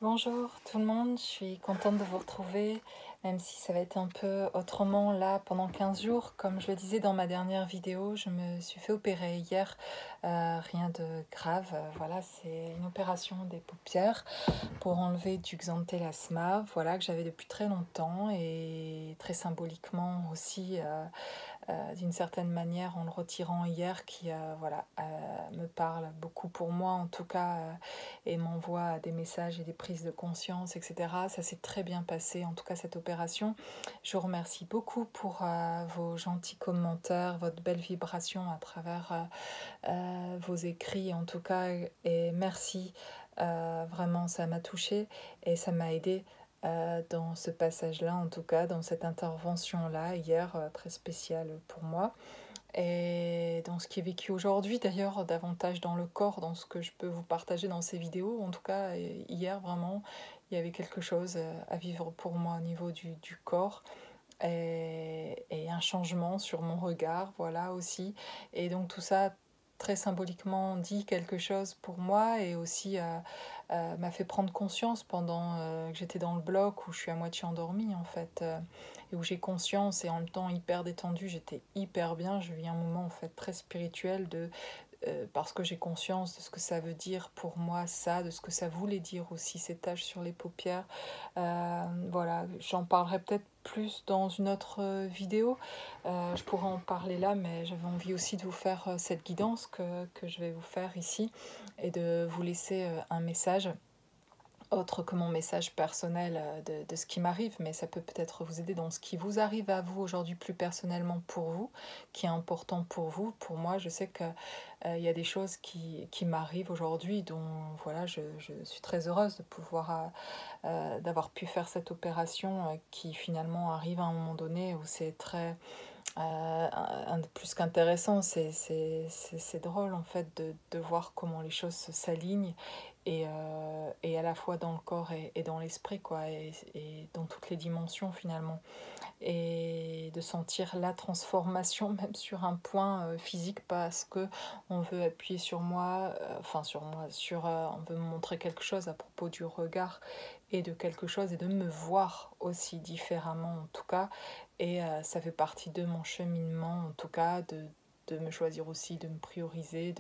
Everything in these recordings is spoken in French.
Bonjour tout le monde, je suis contente de vous retrouver, même si ça va être un peu autrement là pendant 15 jours. Comme je le disais dans ma dernière vidéo, je me suis fait opérer hier, rien de grave. Voilà, c'est une opération des paupières pour enlever du xanthelasma, voilà, que j'avais depuis très longtemps et très symboliquement aussi. D'une certaine manière en le retirant hier qui voilà, me parle beaucoup pour moi en tout cas et m'envoie des messages et des prises de conscience, etc. Ça s'est très bien passé en tout cas cette opération. Je vous remercie beaucoup pour vos gentils commentaires, votre belle vibration à travers vos écrits en tout cas et merci. Vraiment ça m'a touchée et ça m'a aidé dans ce passage-là, en tout cas, dans cette intervention-là, hier, très spéciale pour moi. Et dans ce qui est vécu aujourd'hui, d'ailleurs, davantage dans le corps, dans ce que je peux vous partager dans ces vidéos, en tout cas, hier, vraiment, il y avait quelque chose à vivre pour moi au niveau du corps. Et un changement sur mon regard, voilà aussi. Et donc tout ça très symboliquement dit quelque chose pour moi et aussi m'a fait prendre conscience pendant que j'étais dans le bloc où je suis à moitié endormie en fait et où j'ai conscience et en même temps hyper détendue, j'étais hyper bien, je vis un moment en fait très spirituel de parce que j'ai conscience de ce que ça veut dire pour moi ça, de ce que ça voulait dire aussi ces taches sur les paupières. Voilà, j'en parlerai peut-être plus dans une autre vidéo. Je pourrais en parler là, mais j'avais envie aussi de vous faire cette guidance que je vais vous faire ici et de vous laisser un message autre que mon message personnel de ce qui m'arrive, mais ça peut peut-être vous aider dans ce qui vous arrive à vous aujourd'hui plus personnellement pour vous, qui est important pour vous. Pour moi, je sais qu'il y a des choses qui m'arrivent aujourd'hui, dont voilà, je suis très heureuse de pouvoir, d'avoir pu faire cette opération qui finalement arrive à un moment donné où c'est très plus qu'intéressant, c'est drôle en fait de voir comment les choses s'alignent et à la fois dans le corps et dans l'esprit quoi et dans toutes les dimensions finalement et de sentir la transformation même sur un point physique parce que on veut appuyer sur moi, on veut me montrer quelque chose à propos du regard et de quelque chose et de me voir aussi différemment en tout cas et ça fait partie de mon cheminement en tout cas de me choisir aussi, de me prioriser,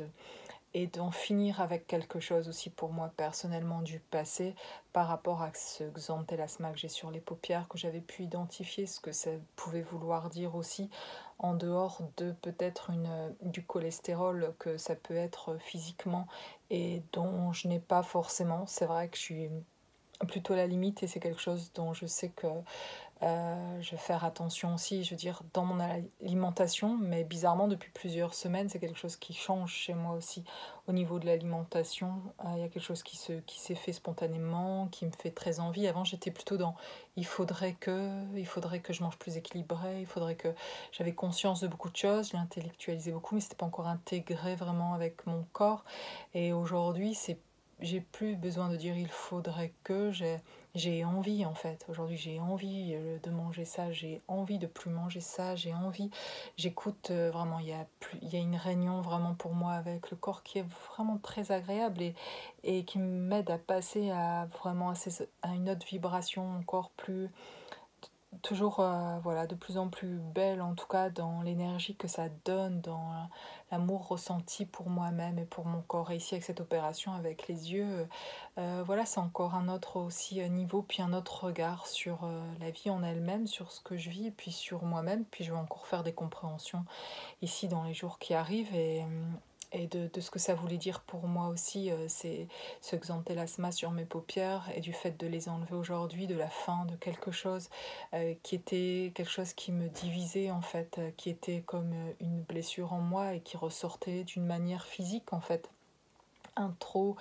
et d'en finir avec quelque chose aussi pour moi personnellement du passé par rapport à ce xanthelasma que j'ai sur les paupières, que j'avais pu identifier ce que ça pouvait vouloir dire aussi, en dehors de peut-être du cholestérol que ça peut être physiquement et dont je n'ai pas forcément. C'est vrai que je suis plutôt à la limite et c'est quelque chose dont je sais que je vais faire attention aussi, je veux dire, dans mon alimentation, mais bizarrement, depuis plusieurs semaines, c'est quelque chose qui change chez moi aussi. Au niveau de l'alimentation, il y a quelque chose qui s'est fait spontanément, qui me fait très envie. Avant, j'étais plutôt dans il faudrait que je mange plus équilibré, il faudrait que j'avais conscience de beaucoup de choses, je l'intellectualisais beaucoup, mais c'était pas encore intégré vraiment avec mon corps. Et aujourd'hui, j'ai plus besoin de dire il faudrait que j'ai envie en fait. Aujourd'hui, j'ai envie de manger ça, j'ai envie de plus manger ça, j'ai envie. J'écoute vraiment, il y a une réunion vraiment pour moi avec le corps qui est vraiment très agréable et qui m'aide à passer à vraiment à une autre vibration encore plus toujours voilà, de plus en plus belle en tout cas dans l'énergie que ça donne, dans l'amour ressenti pour moi-même et pour mon corps. Et ici avec cette opération avec les yeux, voilà, c'est encore un autre aussi niveau, puis un autre regard sur la vie en elle-même, sur ce que je vis, et puis sur moi-même. Puis je vais encore faire des compréhensions ici dans les jours qui arrivent et de ce que ça voulait dire pour moi aussi, c'est ce xanthelasma sur mes paupières et du fait de les enlever aujourd'hui, de la fin de quelque chose qui était quelque chose qui me divisait en fait, qui était comme une blessure en moi et qui ressortait d'une manière physique en fait. Un trop,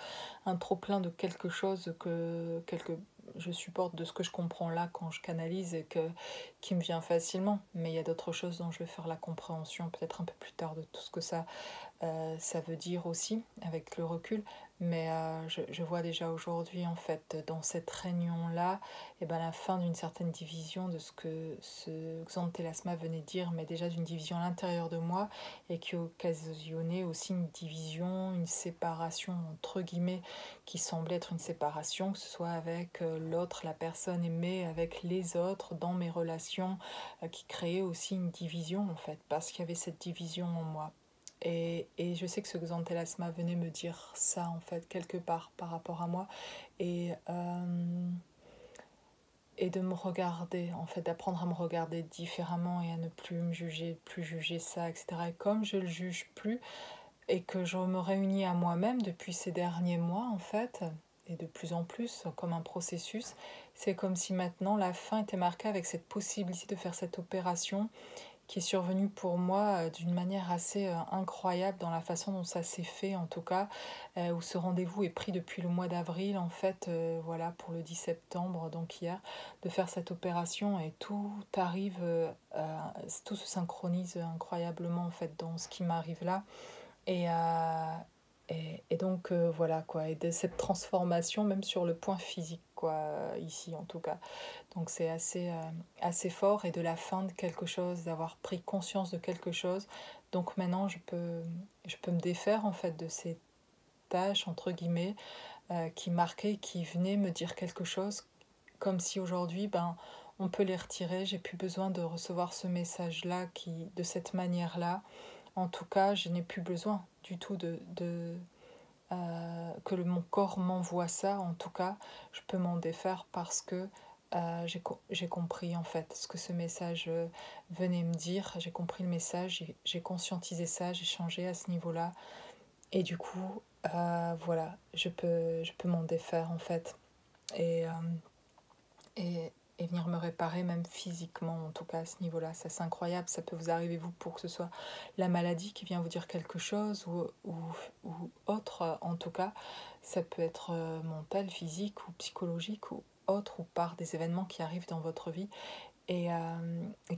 un trop plein de quelque chose je supporte de ce que je comprends là quand je canalise et qui me vient facilement. Mais il y a d'autres choses dont je vais faire la compréhension peut-être un peu plus tard de tout ce que ça veut dire aussi avec le recul. mais je vois déjà aujourd'hui, en fait, dans cette réunion-là, et ben, la fin d'une certaine division de ce que ce Xanthelasma venait dire, mais déjà d'une division à l'intérieur de moi, et qui occasionnait aussi une division, une séparation, entre guillemets, qui semblait être une séparation, que ce soit avec l'autre, la personne aimée, avec les autres, dans mes relations, qui créait aussi une division, en fait, parce qu'il y avait cette division en moi. Et je sais que ce Xanthelasma venait me dire ça, en fait, quelque part par rapport à moi. Et, euh, et de me regarder, en fait, d'apprendre à me regarder différemment et à ne plus me juger, plus juger ça, etc. Et comme je le juge plus et que je me réunis à moi-même depuis ces derniers mois, en fait, et de plus en plus, comme un processus, c'est comme si maintenant la fin était marquée avec cette possibilité de faire cette opération qui est survenu pour moi d'une manière assez incroyable dans la façon dont ça s'est fait en tout cas, où ce rendez-vous est pris depuis le mois d'avril en fait, voilà, pour le 10 septembre, donc hier, de faire cette opération et tout arrive, tout se synchronise incroyablement en fait dans ce qui m'arrive là. Et, et donc voilà quoi, et de cette transformation même sur le point physique quoi, ici en tout cas. Donc c'est assez, assez fort et de la fin de quelque chose, d'avoir pris conscience de quelque chose. Donc maintenant je peux me défaire en fait de ces tâches entre guillemets qui marquaient, qui venaient me dire quelque chose, comme si aujourd'hui ben, on peut les retirer, j'ai plus besoin de recevoir ce message-là qui, de cette manière-là. En tout cas, je n'ai plus besoin du tout que mon corps m'envoie ça. En tout cas, je peux m'en défaire parce que j'ai compris en fait ce que ce message venait me dire. J'ai compris le message, j'ai conscientisé ça, j'ai changé à ce niveau-là. Et du coup, voilà, je peux m'en défaire en fait. Et, euh, et venir me réparer même physiquement en tout cas à ce niveau-là. Ça c'est incroyable, ça peut vous arriver vous pour que ce soit la maladie qui vient vous dire quelque chose ou autre en tout cas. Ça peut être mental, physique ou psychologique ou autre ou par des événements qui arrivent dans votre vie et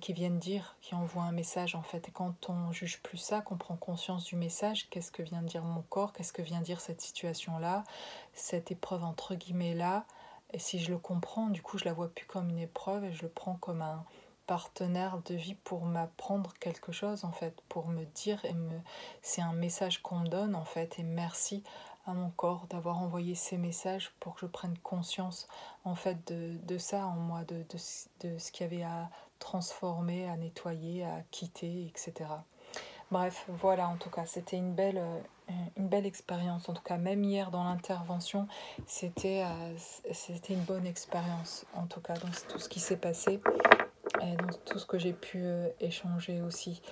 qui viennent dire, qui envoient un message en fait. Et quand on juge plus ça, qu'on prend conscience du message, qu'est-ce que vient dire mon corps, qu'est-ce que vient dire cette situation-là, cette épreuve entre guillemets là, et si je le comprends, du coup je la vois plus comme une épreuve et je le prends comme un partenaire de vie pour m'apprendre quelque chose en fait, pour me dire c'est un message qu'on me donne en fait et merci à mon corps d'avoir envoyé ces messages pour que je prenne conscience en fait de ça en moi, de ce qu'il y avait à transformer, à nettoyer, à quitter, etc. Bref, voilà, en tout cas, c'était une belle expérience. En tout cas, même hier dans l'intervention, c'était une bonne expérience. En tout cas, dans tout ce qui s'est passé et dans tout ce que j'ai pu échanger aussi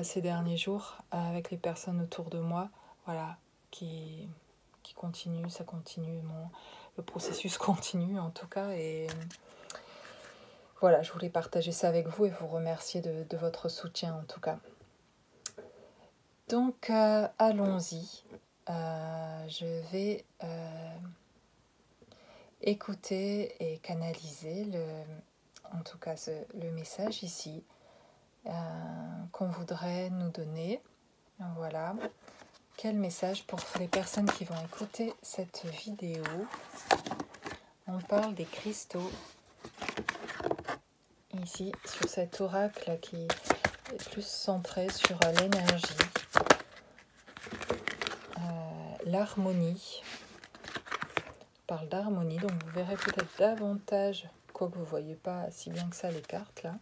ces derniers jours avec les personnes autour de moi. Voilà, qui continue, ça continue, le processus continue en tout cas. Et voilà, je voulais partager ça avec vous et vous remercier de votre soutien en tout cas. Donc allons-y. Je vais écouter et canaliser en tout cas le message ici qu'on voudrait nous donner. Voilà. Quel message pour les personnes qui vont écouter cette vidéo? On parle des cristaux ici sur cet oracle qui est plus centré sur l'énergie, l'harmonie. On parle d'harmonie, donc vous verrez peut-être davantage, quoique vous ne voyez pas si bien que ça les cartes là,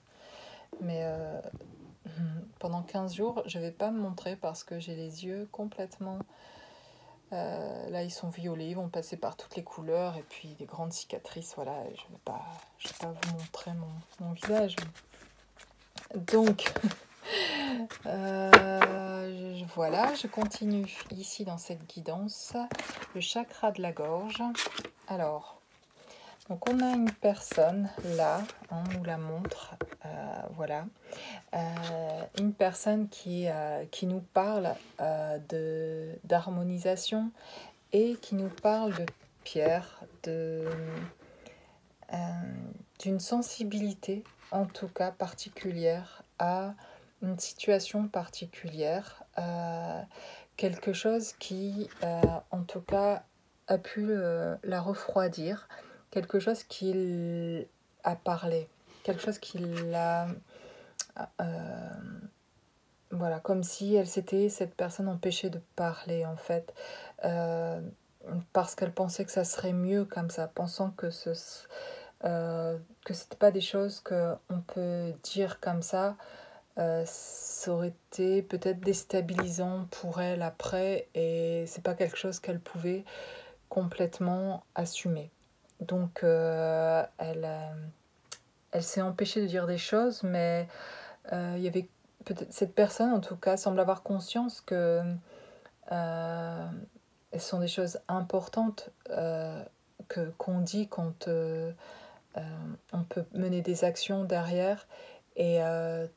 mais pendant 15 jours je ne vais pas me montrer parce que j'ai les yeux complètement là ils sont violets, ils vont passer par toutes les couleurs et puis des grandes cicatrices, voilà, je ne vais pas vous montrer mon visage. Donc voilà, je continue ici dans cette guidance, le chakra de la gorge. Alors, donc on a une personne là, on nous la montre, voilà, une personne qui nous parle d'harmonisation et qui nous parle de pierre, d'une sensibilité en tout cas particulière à une situation particulière, quelque chose qui en tout cas a pu la refroidir, quelque chose qui a parlé, quelque chose qui l'a... voilà, comme si elle s'était, cette personne, empêchée de parler en fait, euh, parce qu'elle pensait que ça serait mieux comme ça, pensant que c'était pas des choses que on peut dire comme ça. Ça aurait été peut-être déstabilisant pour elle après, et c'est pas quelque chose qu'elle pouvait complètement assumer. Donc elle s'est empêchée de dire des choses, mais il y avait peut-être cette personne, en tout cas, semble avoir conscience que euh, ce sont des choses importantes qu'on dit quand on peut mener des actions derrière. Et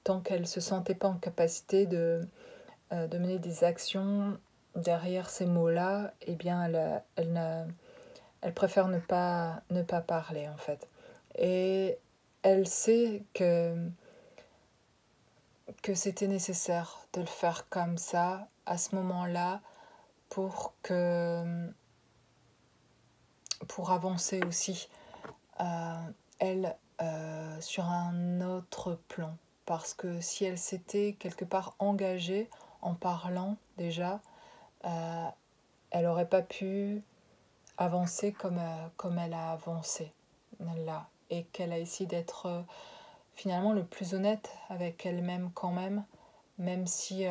tant qu'elle ne se sentait pas en capacité de mener des actions derrière ces mots-là, eh bien, elle préfère ne pas parler, en fait. Et elle sait que c'était nécessaire de le faire comme ça, à ce moment-là, pour avancer aussi, elle, sur un autre plan. Parce que si elle s'était quelque part engagée en parlant déjà, euh, elle n'aurait pas pu avancer comme elle a avancé là. Et qu'elle a essayé d'être finalement le plus honnête avec elle-même quand même si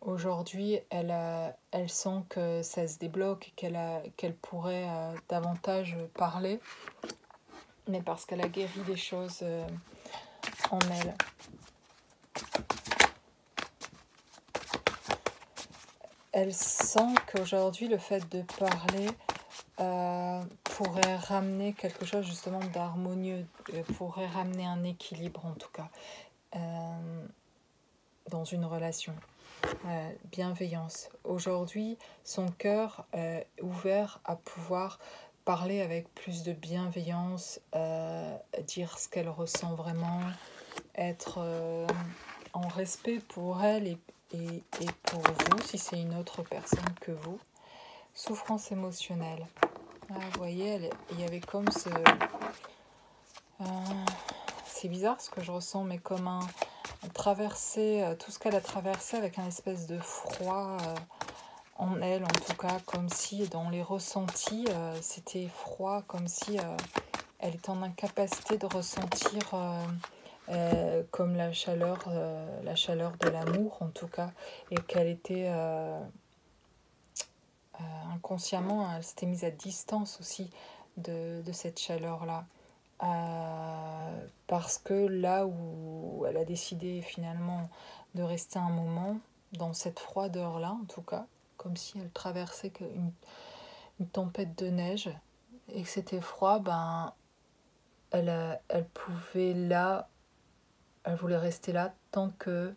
aujourd'hui elle sent que ça se débloque, qu'elle pourrait davantage parler, mais parce qu'elle a guéri des choses en elle. Elle sent qu'aujourd'hui le fait de parler pourrait ramener quelque chose justement d'harmonieux, pourrait ramener un équilibre en tout cas dans une relation. Bienveillance. Aujourd'hui, son cœur est ouvert à pouvoir parler avec plus de bienveillance, dire ce qu'elle ressent vraiment, être en respect pour elle et pour vous, si c'est une autre personne que vous. Souffrance émotionnelle. Vous voyez, il y avait comme ce... c'est bizarre ce que je ressens, mais comme un traversé, tout ce qu'elle a traversé avec un espèce de froid en elle, en tout cas, comme si dans les ressentis, c'était froid, comme si elle était en incapacité de ressentir comme la chaleur de l'amour, en tout cas, et qu'elle était inconsciemment, elle s'était mise à distance aussi de cette chaleur-là. Parce que là où elle a décidé finalement de rester un moment, dans cette froideur-là en tout cas, comme si elle traversait une tempête de neige et que c'était froid, ben elle pouvait là, elle voulait rester là tant que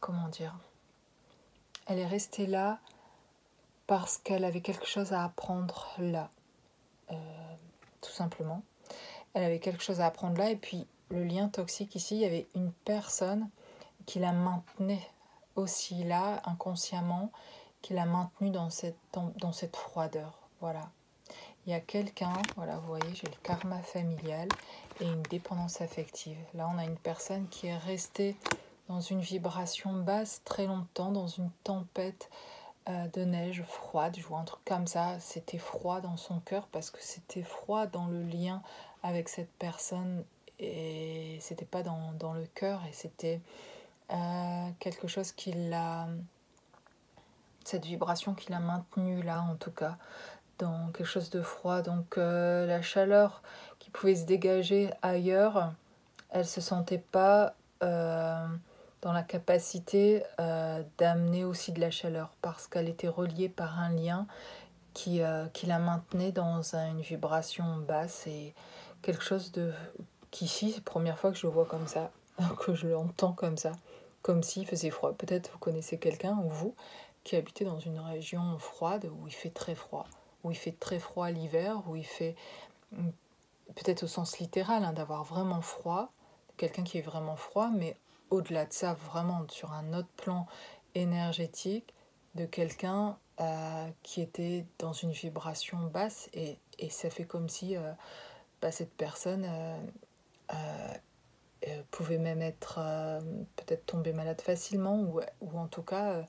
comment dire, elle est restée là parce qu'elle avait quelque chose à apprendre là, tout simplement. Elle avait quelque chose à apprendre là, et puis le lien toxique ici, il y avait une personne qui la maintenait aussi là, inconsciemment, qui l'a maintenue dans cette froideur. Voilà. Il y a quelqu'un, voilà, vous voyez, j'ai le karma familial et une dépendance affective. Là, on a une personne qui est restée dans une vibration basse très longtemps, dans une tempête de neige froide, je vois un truc comme ça. C'était froid dans son cœur parce que c'était froid dans le lien avec cette personne, et c'était pas dans le cœur, et c'était quelque chose qui l'a, cette vibration qui l'a maintenue là, en tout cas, dans quelque chose de froid. Donc la chaleur qui pouvait se dégager ailleurs, elle se sentait pas dans la capacité d'amener aussi de la chaleur, parce qu'elle était reliée par un lien qui la maintenait dans une vibration basse, et quelque chose de qu'ici, c'est la première fois que je le vois comme ça, que je l'entends comme s'il faisait froid. Peut-être vous connaissez quelqu'un, ou vous, qui habitez dans une région froide, où il fait très froid, où il fait très froid l'hiver, où il fait, peut-être au sens littéral, d'avoir vraiment froid, quelqu'un qui est vraiment froid, mais au-delà de ça, vraiment sur un autre plan énergétique, de quelqu'un qui était dans une vibration basse, et ça fait comme si cette personne pouvait même être peut-être tomber malade facilement, ou en tout cas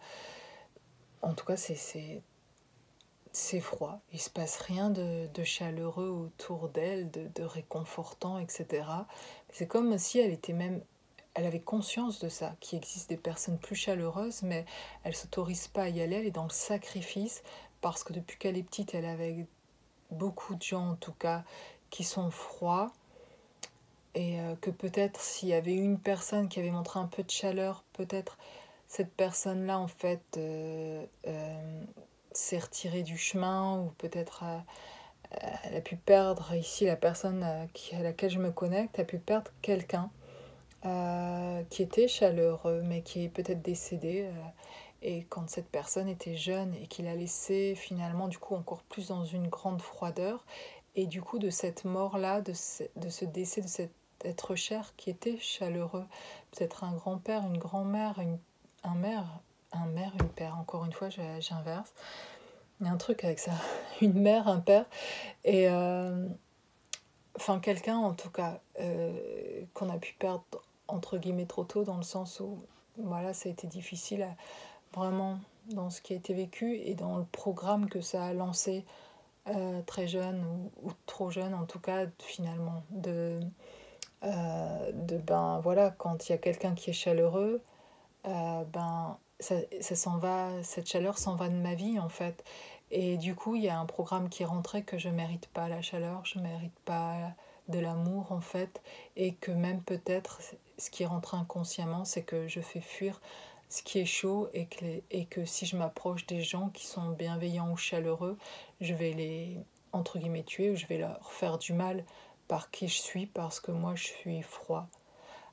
c'est froid. Il se passe rien de chaleureux autour d'elle, de réconfortant, etc. C'est comme si elle avait conscience de ça, qu'il existe des personnes plus chaleureuses, mais elle ne s'autorise pas à y aller, elle est dans le sacrifice, parce que depuis qu'elle est petite, elle est avec beaucoup de gens, en tout cas, qui sont froids, et que peut-être s'il y avait une personne qui avait montré un peu de chaleur, peut-être cette personne-là, en fait, s'est retirée du chemin, ou peut-être elle a pu perdre, ici la personne à laquelle je me connecte, a pu perdre quelqu'un qui était chaleureux, mais qui est peut-être décédé. Et quand cette personne était jeune et qu'il a laissé finalement, du coup, encore plus dans une grande froideur, et du coup, de cette mort-là, de ce décès de cet être cher qui était chaleureux, peut-être un grand-père, une grand-mère, un mère, une père, encore une fois, j'inverse. Il y a un truc avec ça, une mère, un père, et enfin quelqu'un en tout cas qu'on a pu perdre entre guillemets trop tôt, dans le sens où voilà, ça a été difficile vraiment dans ce qui a été vécu et dans le programme que ça a lancé très jeune, ou trop jeune en tout cas, finalement ben voilà, quand il y a quelqu'un qui est chaleureux, ça s'en va, cette chaleur s'en va de ma vie en fait. Et du coup, il y a un programme qui est rentré, que je mérite pas la chaleur, je mérite pas de l'amour en fait, et que même peut-être ce qui est rentré inconsciemment, c'est que je fais fuir ce qui est chaud, et que si je m'approche des gens qui sont bienveillants ou chaleureux, je vais les, entre guillemets, tuer, ou je vais leur faire du mal par qui je suis, parce que moi je suis froid.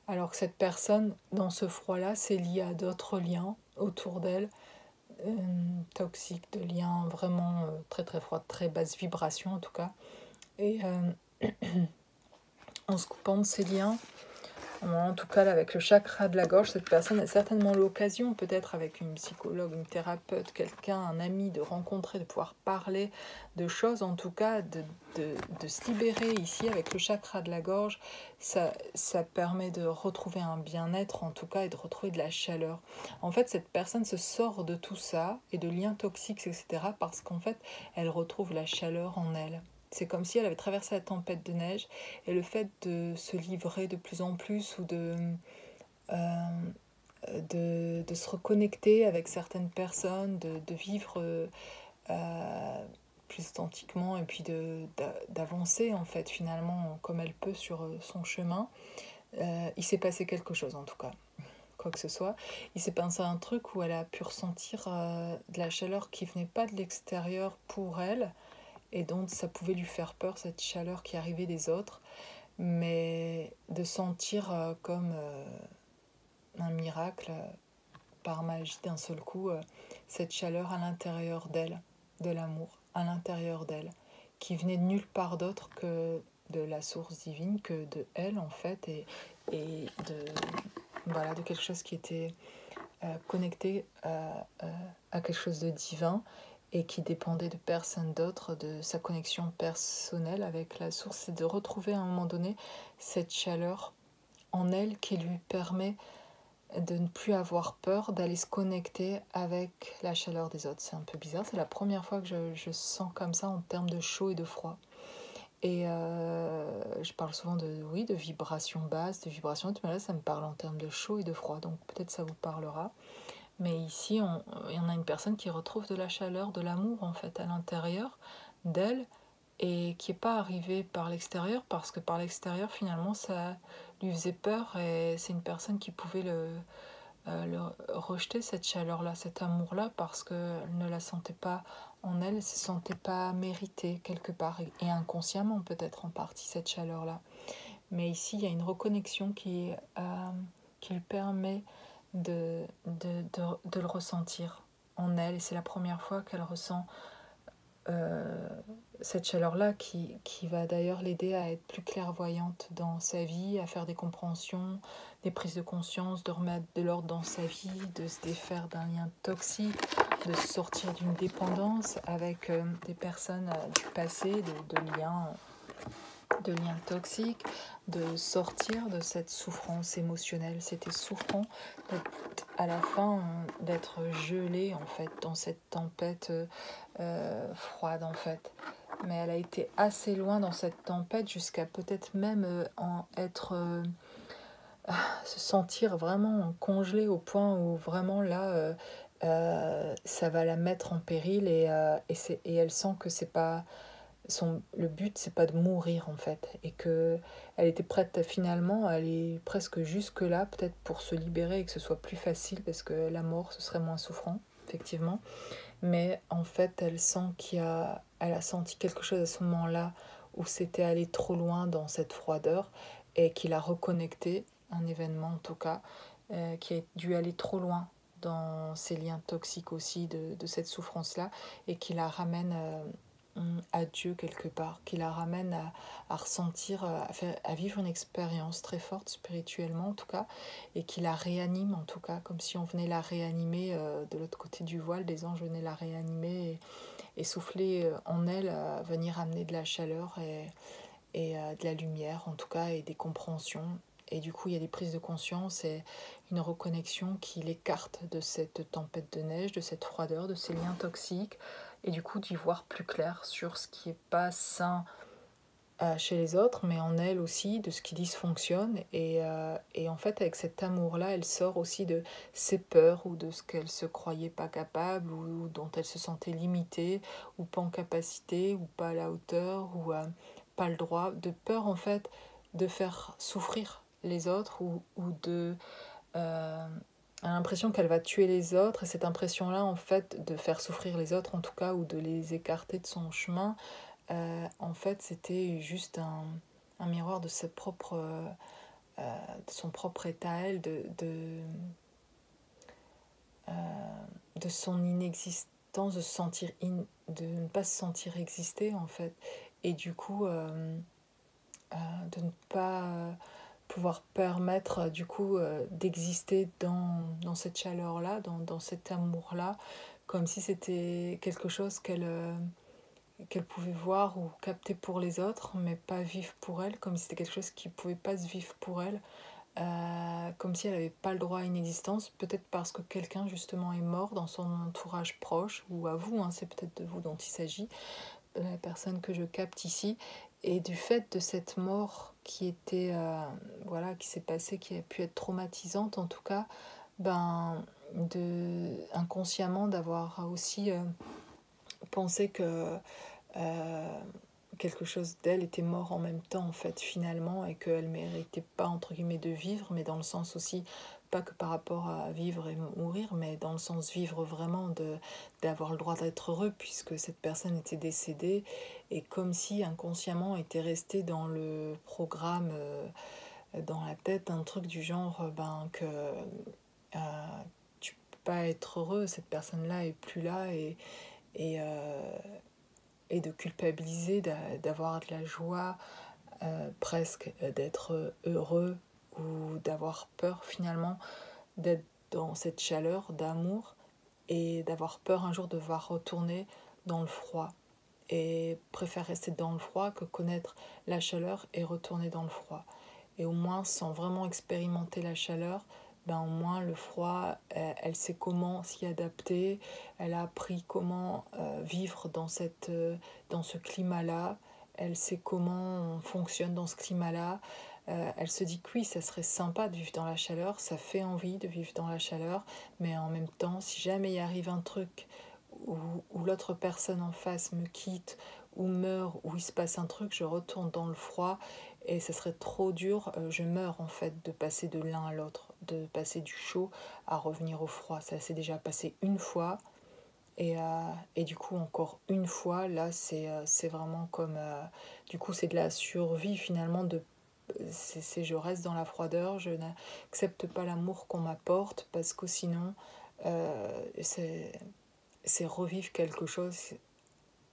Alors que cette personne, dans ce froid-là, c'est lié à d'autres liens autour d'elle, toxiques, de liens vraiment très très froids, très basse vibration en tout cas. Et en se coupant de ces liens, en tout cas là, avec le chakra de la gorge, cette personne a certainement l'occasion, peut-être avec une psychologue, une thérapeute, quelqu'un, un ami, de rencontrer, de pouvoir parler de choses, en tout cas de se libérer ici avec le chakra de la gorge. Ça permet de retrouver un bien-être en tout cas, et de retrouver de la chaleur. En fait, cette personne se sort de tout ça et de liens toxiques, etc. parce qu'en fait, elle retrouve la chaleur en elle. C'est comme si elle avait traversé la tempête de neige, et le fait de se livrer de plus en plus, ou euh, de se reconnecter avec certaines personnes, de vivre plus authentiquement, et puis d'avancer en fait finalement comme elle peut sur son chemin. Il s'est passé quelque chose en tout cas, quoi que ce soit. Il s'est passé un truc où elle a pu ressentir de la chaleur qui venait pas de l'extérieur pour elle, et donc ça pouvait lui faire peur, cette chaleur qui arrivait des autres, mais de sentir comme un miracle, par magie d'un seul coup, cette chaleur à l'intérieur d'elle, de l'amour à l'intérieur d'elle, qui venait de nulle part d'autre que de la source divine, que de elle en fait, et voilà, de quelque chose qui était connecté à quelque chose de divin, et qui dépendait de personne d'autre, de sa connexion personnelle avec la source, et de retrouver à un moment donné cette chaleur en elle qui lui permet de ne plus avoir peur, d'aller se connecter avec la chaleur des autres. C'est un peu bizarre, c'est la première fois que je sens comme ça en termes de chaud et de froid. Et je parle souvent oui, de vibration basse, de vibration haute, mais là ça me parle en termes de chaud et de froid, donc peut-être ça vous parlera. Mais ici, il y en a une personne qui retrouve de la chaleur, de l'amour en fait à l'intérieur d'elle, et qui n'est pas arrivée par l'extérieur, parce que par l'extérieur finalement ça lui faisait peur, et c'est une personne qui pouvait rejeter cette chaleur-là, cet amour-là, parce qu'elle ne la sentait pas en elle, elle ne se sentait pas méritée quelque part, et inconsciemment peut-être en partie cette chaleur-là. Mais ici, il y a une reconnexion qui lui permet de le ressentir en elle, et c'est la première fois qu'elle ressent cette chaleur-là qui va d'ailleurs l'aider à être plus clairvoyante dans sa vie, à faire des compréhensions, des prises de conscience, de remettre de l'ordre dans sa vie, de se défaire d'un lien toxique, de sortir d'une dépendance avec des personnes du passé, de liens toxiques, de sortir de cette souffrance émotionnelle. C'était souffrant à la fin d'être gelé en fait dans cette tempête froide en fait. Mais elle a été assez loin dans cette tempête jusqu'à peut-être même se sentir vraiment congelée au point où vraiment là ça va la mettre en péril et elle sent que c'est pas le but, c'est pas de mourir en fait, et que elle était prête finalement à aller presque jusque là, peut-être pour se libérer et que ce soit plus facile, parce que la mort ce serait moins souffrant effectivement. Mais en fait elle a senti quelque chose à ce moment-là où c'était allé trop loin dans cette froideur et qu'il a reconnecté, un événement en tout cas, qui a dû aller trop loin dans ces liens toxiques aussi de cette souffrance-là, et qui la ramène à Dieu quelque part, qui la ramène à ressentir, à vivre une expérience très forte spirituellement en tout cas, et qui la réanime en tout cas, comme si on venait la réanimer de l'autre côté du voile, des anges venaient la réanimer et souffler en elle, venir amener de la chaleur et de la lumière en tout cas, et des compréhensions. Et du coup, il y a des prises de conscience et une reconnexion qui l'écarte de cette tempête de neige, de cette froideur, de ces liens toxiques, et du coup d'y voir plus clair sur ce qui n'est pas sain chez les autres, mais en elle aussi, de ce qui dysfonctionne. Et en fait, avec cet amour-là, elle sort aussi de ses peurs ou de ce qu'elle se croyait pas capable ou dont elle se sentait limitée ou pas en capacité ou pas à la hauteur ou pas le droit, de peur en fait de faire souffrir les autres ou de a l'impression qu'elle va tuer les autres, et cette impression-là, en fait, de faire souffrir les autres, en tout cas, ou de les écarter de son chemin, en fait, c'était juste un miroir de de son propre état à elle, euh, de son inexistence, de ne pas se sentir exister, en fait. Et du coup, de ne pas pouvoir permettre du coup d'exister dans cette chaleur-là, dans cet amour-là, comme si c'était quelque chose qu'elle pouvait voir ou capter pour les autres, mais pas vivre pour elle, comme si c'était quelque chose qui ne pouvait pas se vivre pour elle, comme si elle n'avait pas le droit à une existence, peut-être parce que quelqu'un justement est mort dans son entourage proche, ou à vous, hein, c'est peut-être de vous dont il s'agit, la personne que je capte ici, et du fait de cette mort qui était voilà, qui s'est passée, qui a pu être traumatisante en tout cas, ben inconsciemment d'avoir aussi pensé que euh, quelque chose d'elle était mort en même temps en fait finalement, et qu'elle méritait pas entre guillemets de vivre, mais dans le sens aussi pas que par rapport à vivre et mourir, mais dans le sens vivre vraiment, d'avoir le droit d'être heureux puisque cette personne était décédée, et comme si inconsciemment était resté dans le programme dans la tête un truc du genre ben que tu peux pas être heureux, cette personne là est plus là, et, euh, et de culpabiliser, d'avoir de la joie, presque d'être heureux, ou d'avoir peur finalement d'être dans cette chaleur d'amour, et d'avoir peur un jour de devoir retourner dans le froid, et préfère rester dans le froid que connaître la chaleur et retourner dans le froid. Et au moins, sans vraiment expérimenter la chaleur, ben au moins le froid, elle sait comment s'y adapter, elle a appris comment vivre dans ce climat-là, elle sait comment on fonctionne dans ce climat-là, elle se dit que oui, ça serait sympa de vivre dans la chaleur, ça fait envie de vivre dans la chaleur, mais en même temps, si jamais il arrive un truc où l'autre personne en face me quitte, ou meurt, ou il se passe un truc, je retourne dans le froid, et ça serait trop dur, je meurs en fait de passer de l'un à l'autre, de passer du chaud à revenir au froid. Ça s'est déjà passé une fois, et du coup encore une fois, là c'est vraiment comme, du coup c'est de la survie finalement, je reste dans la froideur, je n'accepte pas l'amour qu'on m'apporte, parce que sinon c'est revivre quelque chose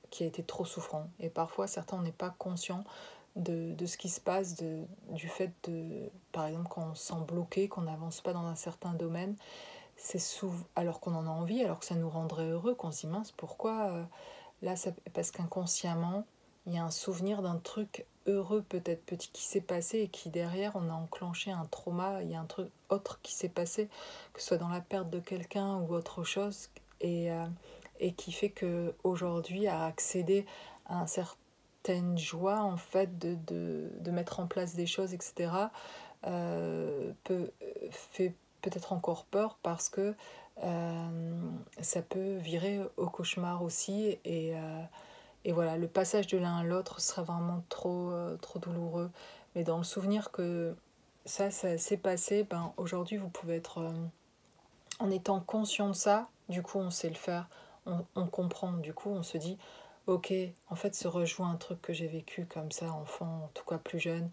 qui a été trop souffrant. Et parfois, certains, on n'est pas conscient de ce qui se passe, du fait de, par exemple, quand on se sent bloqué, qu'on n'avance pas dans un certain domaine, c'est souvent, alors qu'on en a envie, alors que ça nous rendrait heureux, qu'on se dit mince, pourquoi là, parce qu'inconsciemment, il y a un souvenir d'un truc heureux peut-être petit qui s'est passé et qui derrière, on a enclenché un trauma, il y a un truc autre qui s'est passé, que ce soit dans la perte de quelqu'un ou autre chose, et qui fait qu'aujourd'hui, à accéder à un certaine joie, en fait, de mettre en place des choses, etc., fait peut-être encore peur parce que ça peut virer au cauchemar aussi et voilà, le passage de l'un à l'autre serait vraiment trop douloureux, mais dans le souvenir que ça s'est passé, ben, aujourd'hui vous pouvez être en étant conscient de ça, du coup on sait le faire, on comprend, du coup on se dit ok, en fait se rejoint un truc que j'ai vécu comme ça enfant, en tout cas plus jeune,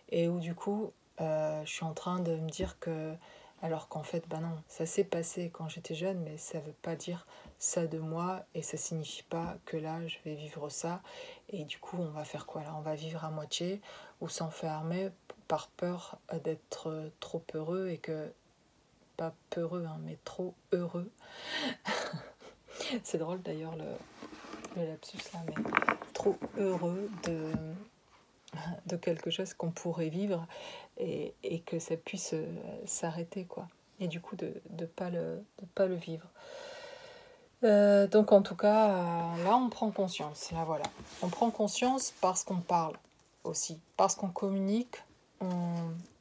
et où du coup je suis en train de me dire que alors qu'en fait bah non, ça s'est passé quand j'étais jeune, mais ça veut pas dire ça de moi et ça signifie pas que là je vais vivre ça, et du coup on va faire quoi là, on va vivre à moitié ou s'enfermer par peur d'être trop heureux, et que pas peureux hein, mais trop heureux. C'est drôle d'ailleurs le lapsus là, mais trop heureux de quelque chose qu'on pourrait vivre, et que ça puisse s'arrêter quoi, et du coup de pas le vivre. Donc en tout cas là on prend conscience, là voilà, on prend conscience parce qu'on parle aussi, parce qu'on communique,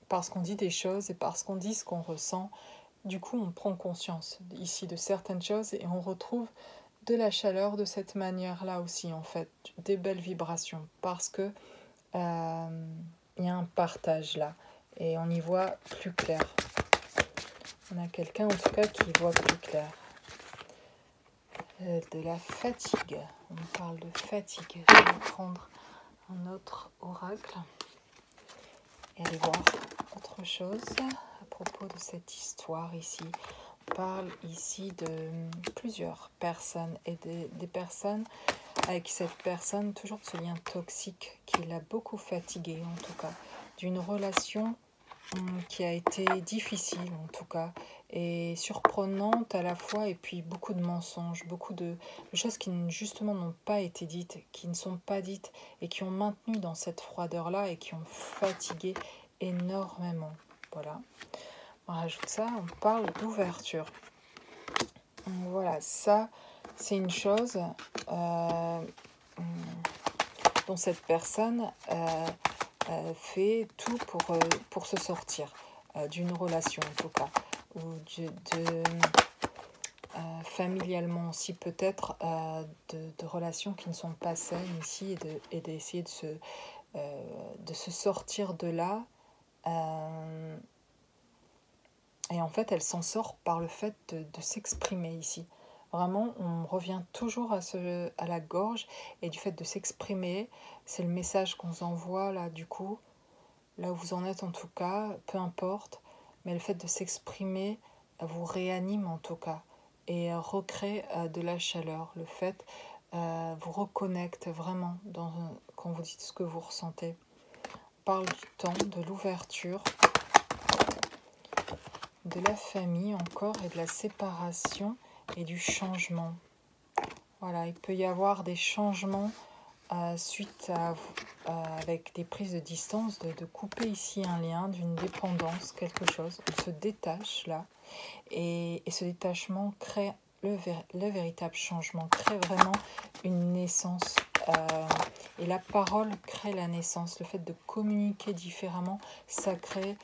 parce qu'on dit des choses et parce qu'on dit ce qu'on ressent. Du coup on prend conscience ici de certaines choses et on retrouve de la chaleur de cette manière-là aussi, en fait, des belles vibrations, parce que y a un partage là, et on y voit plus clair. On a quelqu'un en tout cas qui voit plus clair. De la fatigue, on parle de fatigue. Je vais prendre un autre oracle et aller voir autre chose à propos de cette histoire ici. On parle ici de plusieurs personnes et des personnes avec cette personne, toujours de ce lien toxique qui l'a beaucoup fatigué en tout cas, d'une relation qui a été difficile en tout cas, et surprenante à la fois, et puis beaucoup de mensonges, beaucoup de choses qui justement n'ont pas été dites, qui ne sont pas dites, et qui ont maintenu dans cette froideur-là, et qui ont fatigué énormément. Voilà, on rajoute ça, on parle d'ouverture. Voilà, ça c'est une chose dont cette personne fait tout pour se sortir d'une relation en tout cas, ou familialement aussi peut-être, de relations qui ne sont pas saines ici, et d'essayer de se sortir de là. Et en fait, elle s'en sort par le fait de s'exprimer ici. Vraiment, on revient toujours à la gorge, et du fait de s'exprimer, c'est le message qu'on vous envoie là, du coup, là où vous en êtes en tout cas, peu importe, mais le fait de s'exprimer vous réanime en tout cas, et recrée de la chaleur. Le fait vous reconnecte vraiment quand vous dites ce que vous ressentez. On parle du temps, de l'ouverture, de la famille encore, et de la séparation et du changement. Voilà, il peut y avoir des changements suite avec des prises de distance, de couper ici un lien, d'une dépendance, quelque chose. On se détache là, et ce détachement crée le véritable changement, crée vraiment une naissance. Et la parole crée la naissance. Le fait de communiquer différemment, ça crée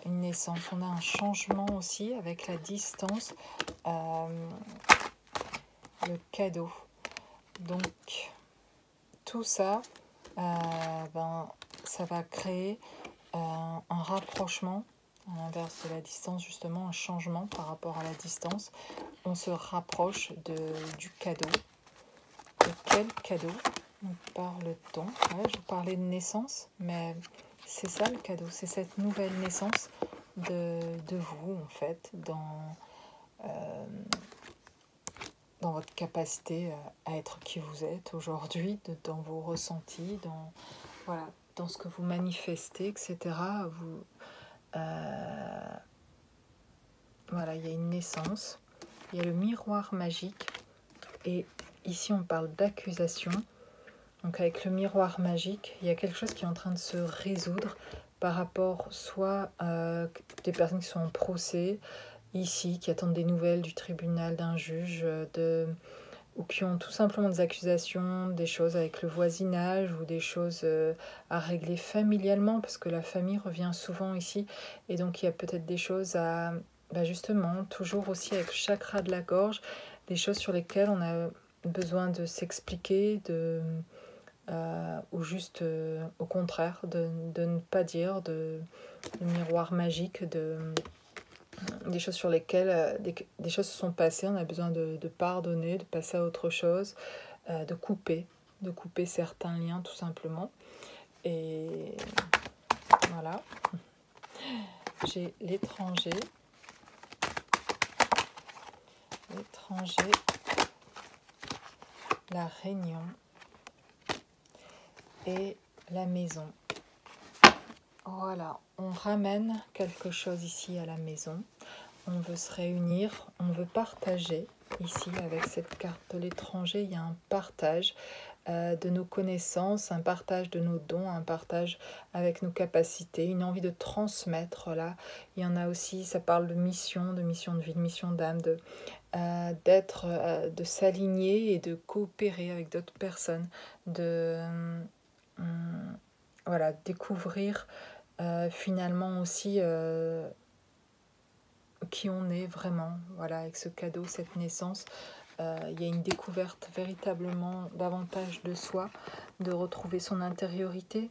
une naissance. On a un changement aussi avec la distance, le cadeau. Donc tout ça, ça va créer un rapprochement, à l'inverse de la distance, justement un changement par rapport à la distance. On se rapproche du cadeau. De quel cadeau on parle-t-on? Je vous parlais de naissance, mais c'est ça le cadeau, c'est cette nouvelle naissance de vous en fait, dans votre capacité à être qui vous êtes aujourd'hui, dans vos ressentis, voilà, dans ce que vous manifestez, etc. Voilà, il y a une naissance, il y a le miroir magique, et ici on parle d'accusation. Donc avec le miroir magique, il y a quelque chose qui est en train de se résoudre par rapport soit à des personnes qui sont en procès, ici, qui attendent des nouvelles du tribunal, d'un juge, ou qui ont tout simplement des accusations, des choses avec le voisinage ou des choses à régler familialement, parce que la famille revient souvent ici, et donc il y a peut-être des choses à, justement, toujours aussi avec le chakra de la gorge, des choses sur lesquelles on a besoin de s'expliquer, ou juste au contraire, de ne pas dire, le miroir magique, des choses sur lesquelles des choses se sont passées, on a besoin de pardonner, de passer à autre chose, de couper certains liens tout simplement. Et voilà, j'ai l'étranger, la réunion et la maison. Voilà, on ramène quelque chose ici à la maison. On veut se réunir, on veut partager. Ici, avec cette carte de l'étranger, il y a un partage de nos connaissances, un partage de nos dons, un partage avec nos capacités, une envie de transmettre. Là, il y en a aussi, ça parle de mission de vie, de mission d'âme, de s'aligner et de coopérer avec d'autres personnes, voilà, découvrir finalement aussi qui on est vraiment, voilà, avec ce cadeau, cette naissance. Il y a une découverte véritablement davantage de soi, de retrouver son intériorité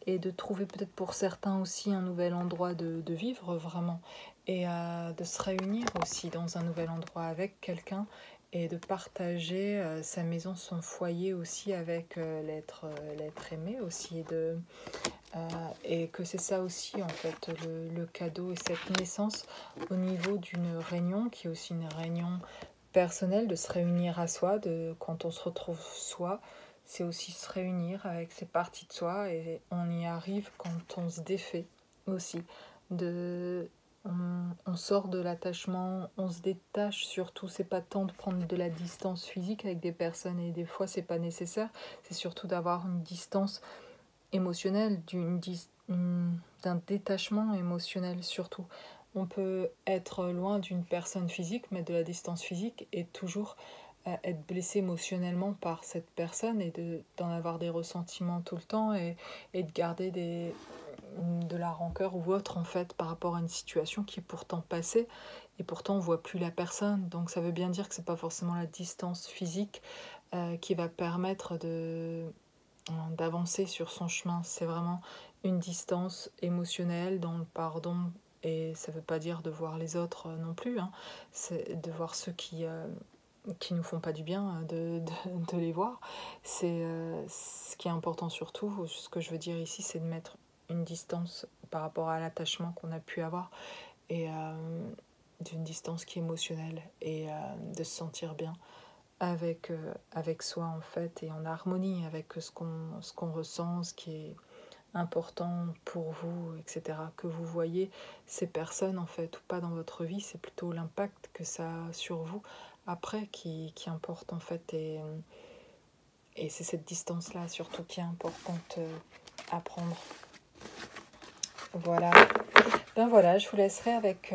et de trouver peut-être pour certains aussi un nouvel endroit de vivre vraiment, et de se réunir aussi dans un nouvel endroit avec quelqu'un et de partager sa maison, son foyer aussi avec l'être aimé aussi, et que c'est ça aussi en fait le cadeau et cette naissance au niveau d'une réunion qui est aussi une réunion personnelle, de se réunir à soi, quand on se retrouve soi, c'est aussi se réunir avec ces parties de soi, et on y arrive quand on se défait aussi, on sort de l'attachement, on se détache surtout. C'est pas tant de prendre de la distance physique avec des personnes, et des fois c'est pas nécessaire, c'est surtout d'avoir une distance émotionnel, d'un détachement émotionnel surtout. On peut être loin d'une personne physique, mettre de la distance physique et toujours être blessé émotionnellement par cette personne, et d'en avoir des ressentiments tout le temps, et de garder de la rancœur ou autre en fait par rapport à une situation qui est pourtant passée, et pourtant on voit plus la personne. Donc ça veut bien dire que c'est pas forcément la distance physique qui va permettre d'avancer sur son chemin. C'est vraiment une distance émotionnelle dans le pardon, et ça ne veut pas dire de voir les autres non plus, hein. C'est de voir ceux qui nous font pas du bien, de les voir. C'est ce qui est important surtout. Ce que je veux dire ici, c'est de mettre une distance par rapport à l'attachement qu'on a pu avoir, et d'une distance qui est émotionnelle, et de se sentir bien avec soi en fait, et en harmonie avec ce qu'on ressent, ce qui est important pour vous, etc. Que vous voyez ces personnes en fait ou pas dans votre vie, c'est plutôt l'impact que ça a sur vous après qui importe en fait, et c'est cette distance là surtout qui est importante à prendre. Voilà. Ben voilà, je vous laisserai avec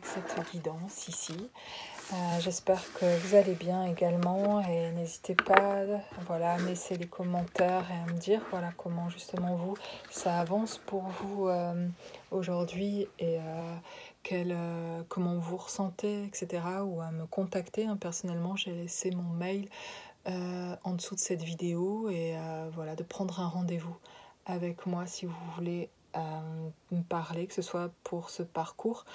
cette guidance ici. J'espère que vous allez bien également, et n'hésitez pas, voilà, à me laisser des commentaires et à me dire voilà comment justement vous ça avance pour vous aujourd'hui, et comment vous ressentez, etc. Ou à me contacter, hein. Personnellement, j'ai laissé mon mail en dessous de cette vidéo, et voilà, de prendre un rendez-vous avec moi si vous voulez me parler, que ce soit pour ce parcours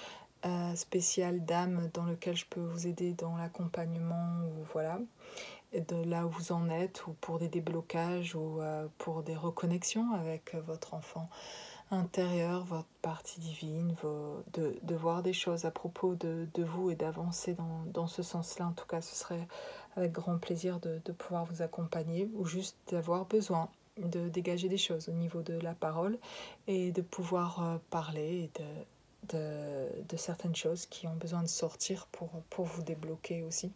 spécial d'âme dans lequel je peux vous aider dans l'accompagnement, ou voilà, de là où vous en êtes, ou pour des déblocages, ou pour des reconnexions avec votre enfant intérieure, votre partie divine, de voir des choses à propos de vous et d'avancer dans ce sens-là. En tout cas, ce serait avec grand plaisir de pouvoir vous accompagner ou juste d'avoir besoin de dégager des choses au niveau de la parole et de pouvoir parler de certaines choses qui ont besoin de sortir pour vous débloquer aussi.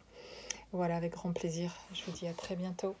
Voilà, avec grand plaisir. Je vous dis à très bientôt.